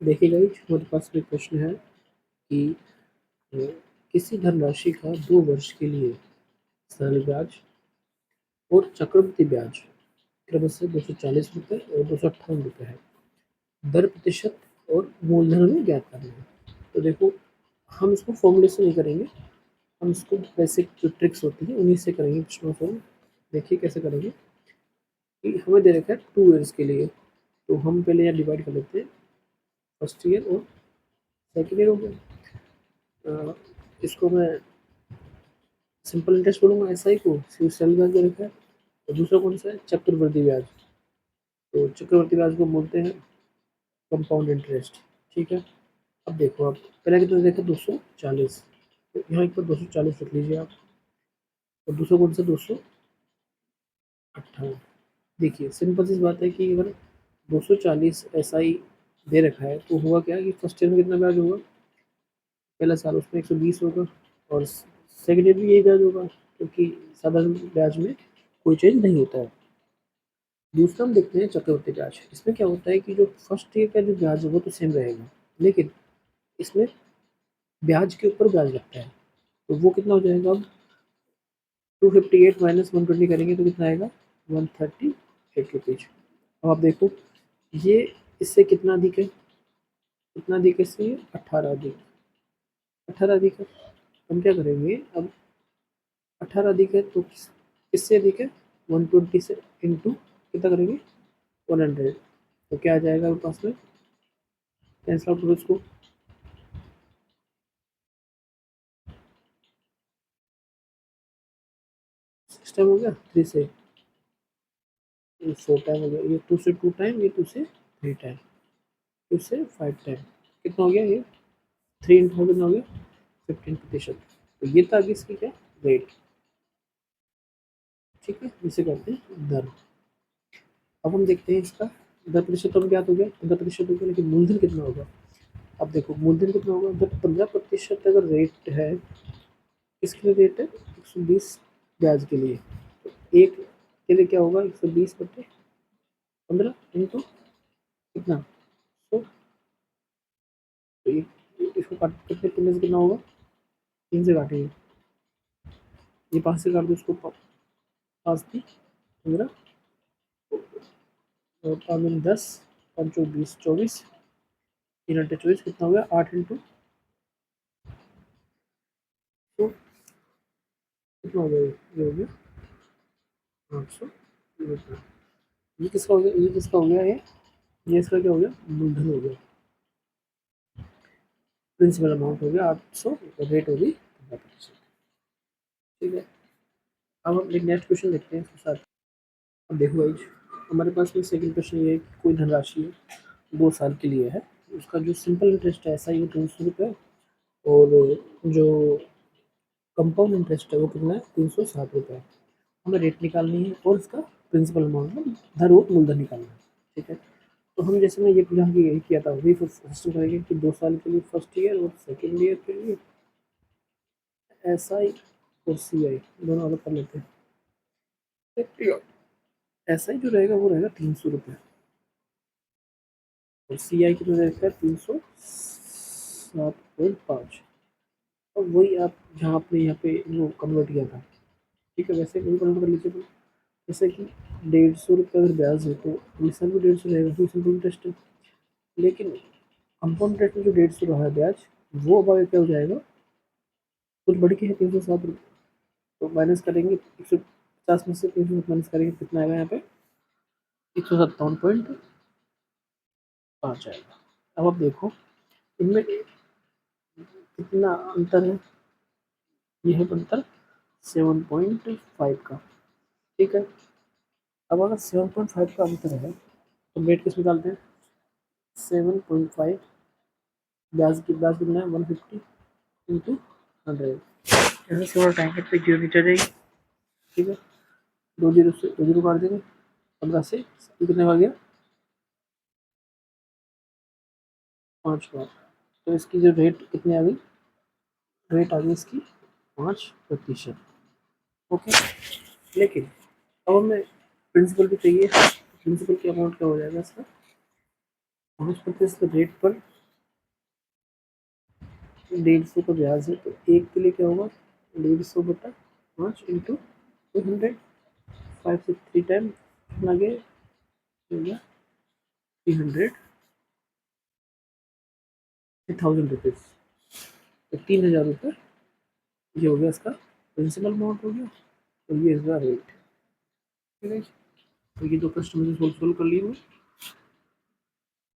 देखिए गाइस, हमारे पास में प्रश्न है कि अ, किसी धनराशि का 2 वर्ष के लिए साल ब्याज और चक्रवृद्धि ब्याज क्रमशः ₹240 और ₹258 है। दर प्रतिशत और मूलधन में ज्ञात करना है। तो देखो, हम इसको फॉर्मूले से नहीं करेंगे, हम इसको बेसिक जो ट्रिक्स होती है उन्हीं से करेंगे प्रश्नों को। देखिए कैसे करेंगे कि हमें दे रखा है 2 ईयर्स के लिए, तो हम पहले यहाँ डिवाइड कर लेते हैं, फर्स्ट ईयर और सेकंड ईयर हो गया। इसको मैं सिंपल इंटरेस्ट बोलूँगा, एसआई को सिर्फ सरल ब्याज दे रखा है। और दूसरा कौन सा है? चक्रवृद्धि ब्याज। तो चक्रवृद्धि ब्याज को बोलते हैं कंपाउंड इंटरेस्ट। ठीक है, अब देखो, आप पहले कितना देखा 240, तो यहाँ एक बार 240 रख लीजिए आप। और दूसरा कौन सा? 258। देखिए सिंपल सी बात है कि अगर 240 एसआई दे रखा है तो हुआ क्या कि फर्स्ट ईयर में कितना ब्याज होगा? पहला साल उसमें 120 होगा, और सेकेंड ईयर भी यही ब्याज होगा, क्योंकि साधारण ब्याज में कोई चेंज नहीं होता है। दूसरा हम देखते हैं चक्रवृद्धि ब्याज। इसमें क्या होता है कि जो फर्स्ट ईयर का जो ब्याज है वो तो सेम रहेगा, लेकिन इसमें ब्याज के ऊपर ब्याज लगता है। तो वो कितना हो जाएगा? अब 258 माइनस 120 करेंगे तो कितना आएगा? 138 रुपीज। अब आप देखो, ये इससे कितना अधिक है? कितना अधिक है इससे? 18 अधिक। 18 अधिक है, हम क्या करेंगे अब? 18 अधिक है तो किससे अधिक है? 120 से इंटू कितना करेंगे? 100। तो क्या आ जाएगा आपके पास में? कैंसिल आउट करो इसको। सिक्स टाइम हो गया, 3 से 4 टाइम हो गया, ये 2 से 2 टाइम, ये 2 से 3 टाइम, 2 से 5 टाइम। कितना हो गया ये? 3 इंटू कितना हो गया? 15%। तो ये था अभी इसकी क्या? रेट। ठीक है, इसे कहते हैं दर। अब हम देखते हैं इसका दर प्रतिशत। हम ज्ञात हो गया, 15% हो गया, लेकिन मूलधन कितना होगा? अब देखो मूलधन कितना होगा जब 15% अगर रेट है। किसके लिए रेट है? 120 ब्याज के लिए। तो एक के लिए क्या होगा? 120/15 इंटू कितना? 100। तो इसको काट कितने कितने से कितना होगा? 3 से काटेंगे, ये 5 से काट दो, इसको 5 थी 15 और 5 10, 5 20, 24, 3 8 24, कितना हो गया? 8 इंटू तो कितना हो गया? ये हो गया 800। ये किसका हो गया? ये किसका हो गया? ये इसका क्या हो गया? मूलधन हो गया। प्रिंसिपल अमाउंट हो गया 800, रेट होगी 15%। ठीक है, अब हम एक नेक्स्ट क्वेश्चन देखते हैं इसके साथ। अब देखो गाइस, हमारे पास में सेकंड क्वेश्चन ये है कि कोई धनराशि है 2 साल के लिए है, उसका जो सिंपल इंटरेस्ट है ऐसा ही है 300 रुपये, और जो कंपाउंड इंटरेस्ट है वो कितना है? 360 रुपये। हमें रेट निकालनी है और इसका प्रिंसिपल अमाउंट में धर और मूलधन निकालना है। ठीक है, तो हम जैसे मैं ये यहाँ की यही किया था वही सिस्टम करेंगे कि 2 साल के लिए फर्स्ट ईयर और सेकेंड ईयर के लिए एस आई और सी आई दोनों अलग कर लेते हैं। एस आई जो रहेगा वो रहेगा 300 रुपये, और सी आई कितना रहेगा? 307.5। और वही आप जहाँ आपने यहाँ पे वो कन्वर्ट किया था। ठीक है, वैसे वही कन्वर्ट कर लीजिए। तो जैसे कि 150 रुपये अगर ब्याज है तो इस साल भी 150 रहेगा, तो सिंपल इंटरेस्ट है। लेकिन कंपाउंड इंटरेस्ट में जो 150 रहा है ब्याज, वो अब आगे क्या हो जाएगा? कुछ बढ़ के है 307 रुपये। तो माइनस करेंगे 150 में से 300 माइनस करेंगे, कितना आएगा यहाँ पे? 157.5 आएगा। अब आप देखो इनमें कितना अंतर है? ये है अंतर 7.5 का। ठीक है, अब अगर 7.5 का अंतर है तो रेट किस निकालते हैं? 7.5 ब्याज कितना है? 150 इंटू 100। ऐसे थोड़ा टाइम पे जीरो नीचे जाएगी। ठीक है, 2 जीरो से 2 जीरो काट देंगे, 15 से ये कितने आ गया? 5 बार। तो इसकी जो रेट कितनी आ गई? रेट आ गई इसकी 5%। ओके, लेकिन अब हमें प्रिंसिपल भी चाहिए। प्रिंसिपल की अमाउंट क्या हो जाएगा इसका? 5% रेट पर 150 का ब्याज है, तो एक के लिए क्या होगा 150/5 इंटू 200, 5 से 3 टाइम आगे हो गया 300 ₹1000, तो 3000 रुपये ये हो गया इसका प्रिंसिपल अमाउंट हो गया, और ये इसका रेट। ठीक है, तो ये दो प्रश्न मुझे सोल्व कर लिए हुए।